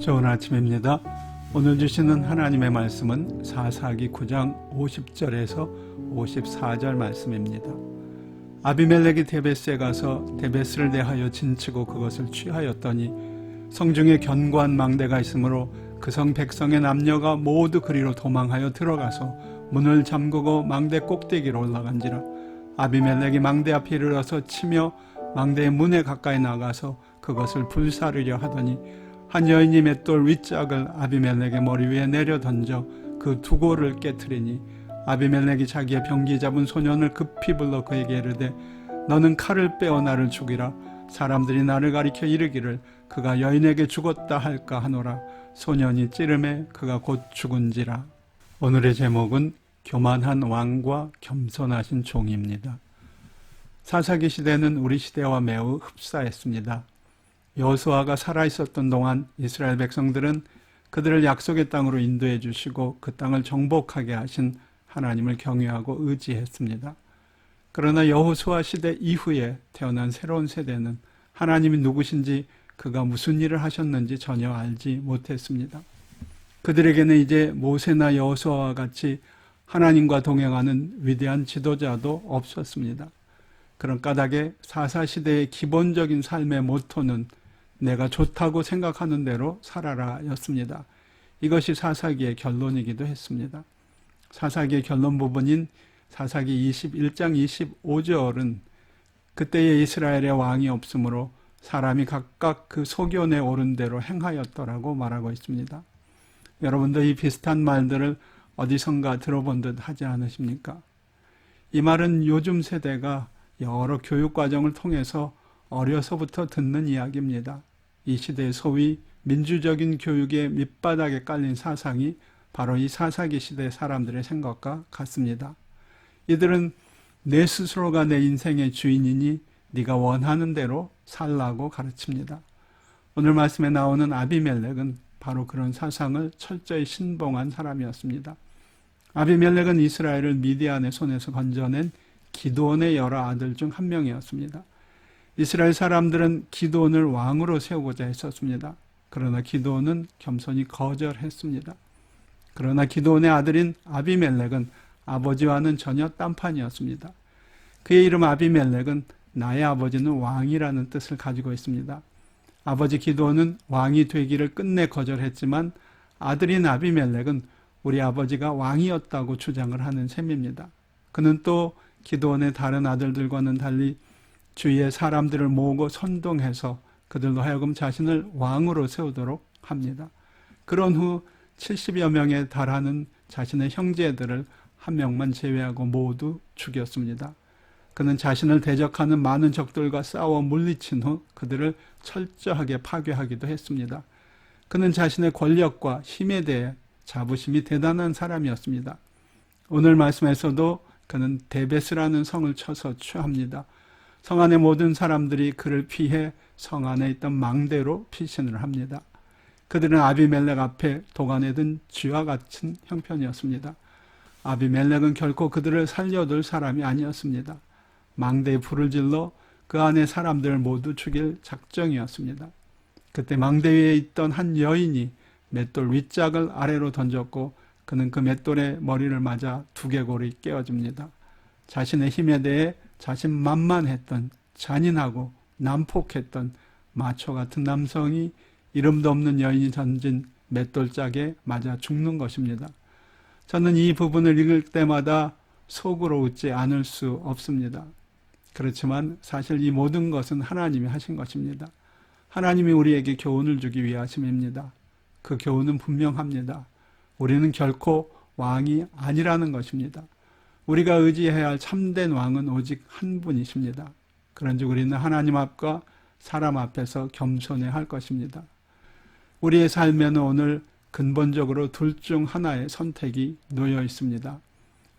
좋은 아침입니다. 오늘 주시는 하나님의 말씀은 사사기 9장 50절에서 54절 말씀입니다. 아비멜렉이 데베스에 가서 데베스를 대하여 진치고 그것을 취하였더니 성중에 견고한 망대가 있으므로 그 성 백성의 남녀가 모두 그리로 도망하여 들어가서 문을 잠그고 망대 꼭대기로 올라간지라. 아비멜렉이 망대 앞에 이르러서 치며 망대의 문에 가까이 나가서 그것을 불사르려 하더니 한 여인이 맷돌 윗짝을 아비멜렉의 머리 위에 내려 던져 그 두고를 깨트리니 아비멜렉이 자기의 병기 잡은 소년을 급히 불러 그에게 이르되 너는 칼을 빼어 나를 죽이라. 사람들이 나를 가리켜 이르기를 그가 여인에게 죽었다 할까 하노라. 소년이 찌름에 그가 곧 죽은지라. 오늘의 제목은 교만한 왕과 겸손하신 종입니다. 사사기 시대는 우리 시대와 매우 흡사했습니다. 여호수아가 살아있었던 동안 이스라엘 백성들은 그들을 약속의 땅으로 인도해 주시고 그 땅을 정복하게 하신 하나님을 경외하고 의지했습니다. 그러나 여호수아 시대 이후에 태어난 새로운 세대는 하나님이 누구신지 그가 무슨 일을 하셨는지 전혀 알지 못했습니다. 그들에게는 이제 모세나 여호수아와 같이 하나님과 동행하는 위대한 지도자도 없었습니다. 그런 까닭에 사사시대의 기본적인 삶의 모토는 내가 좋다고 생각하는 대로 살아라 였습니다. 이것이 사사기의 결론이기도 했습니다. 사사기의 결론 부분인 사사기 21장 25절은 그때의 이스라엘의 왕이 없으므로 사람이 각각 그 소견에 오른 대로 행하였더라고 말하고 있습니다. 여러분도 이 비슷한 말들을 어디선가 들어본 듯 하지 않으십니까? 이 말은 요즘 세대가 여러 교육과정을 통해서 어려서부터 듣는 이야기입니다. 이 시대의 소위 민주적인 교육의 밑바닥에 깔린 사상이 바로 이 사사기 시대 사람들의 생각과 같습니다. 이들은 내 스스로가 내 인생의 주인이니 네가 원하는 대로 살라고 가르칩니다. 오늘 말씀에 나오는 아비멜렉은 바로 그런 사상을 철저히 신봉한 사람이었습니다. 아비멜렉은 이스라엘을 미디안의 손에서 건져낸 기드온의 여러 아들 중 한 명이었습니다. 이스라엘 사람들은 기드온을 왕으로 세우고자 했었습니다. 그러나 기드온은 겸손히 거절했습니다. 그러나 기드온의 아들인 아비멜렉은 아버지와는 전혀 딴판이었습니다. 그의 이름 아비멜렉은 나의 아버지는 왕이라는 뜻을 가지고 있습니다. 아버지 기드온은 왕이 되기를 끝내 거절했지만 아들인 아비멜렉은 우리 아버지가 왕이었다고 주장을 하는 셈입니다. 그는 또 기드온의 다른 아들들과는 달리 주위의 사람들을 모으고 선동해서 그들로 하여금 자신을 왕으로 세우도록 합니다. 그런 후 70여 명에 달하는 자신의 형제들을 한 명만 제외하고 모두 죽였습니다. 그는 자신을 대적하는 많은 적들과 싸워 물리친 후 그들을 철저하게 파괴하기도 했습니다. 그는 자신의 권력과 힘에 대해 자부심이 대단한 사람이었습니다. 오늘 말씀에서도 그는 데베스라는 성을 쳐서 취합니다. 성 안의 모든 사람들이 그를 피해 성 안에 있던 망대로 피신을 합니다. 그들은 아비멜렉 앞에 도간에 든 쥐와 같은 형편이었습니다. 아비멜렉은 결코 그들을 살려둘 사람이 아니었습니다. 망대에 불을 질러 그 안에 사람들을 모두 죽일 작정이었습니다. 그때 망대 위에 있던 한 여인이 맷돌 윗짝을 아래로 던졌고 그는 그 맷돌에 머리를 맞아 두개골이 깨어집니다. 자신의 힘에 대해 자신만만했던 잔인하고 난폭했던 마초 같은 남성이 이름도 없는 여인이 던진 맷돌짝에 맞아 죽는 것입니다. 저는 이 부분을 읽을 때마다 속으로 웃지 않을 수 없습니다. 그렇지만 사실 이 모든 것은 하나님이 하신 것입니다. 하나님이 우리에게 교훈을 주기 위하심입니다. 그 교훈은 분명합니다. 우리는 결코 왕이 아니라는 것입니다. 우리가 의지해야 할 참된 왕은 오직 한 분이십니다. 그런즉 우리는 하나님 앞과 사람 앞에서 겸손해야 할 것입니다. 우리의 삶에는 오늘 근본적으로 둘 중 하나의 선택이 놓여 있습니다.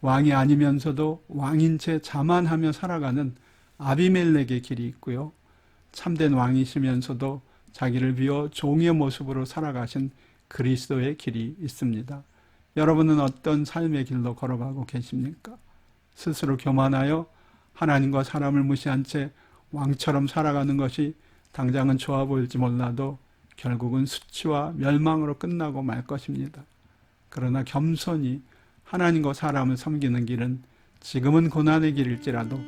왕이 아니면서도 왕인 채 자만하며 살아가는 아비멜렉의 길이 있고요. 참된 왕이시면서도 자기를 비워 종의 모습으로 살아가신 그리스도의 길이 있습니다. 여러분은 어떤 삶의 길로 걸어가고 계십니까? 스스로 교만하여 하나님과 사람을 무시한 채 왕처럼 살아가는 것이 당장은 좋아 보일지 몰라도 결국은 수치와 멸망으로 끝나고 말 것입니다. 그러나 겸손히 하나님과 사람을 섬기는 길은 지금은 고난의 길일지라도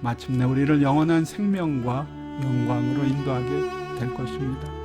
마침내 우리를 영원한 생명과 영광으로 인도하게 될 것입니다.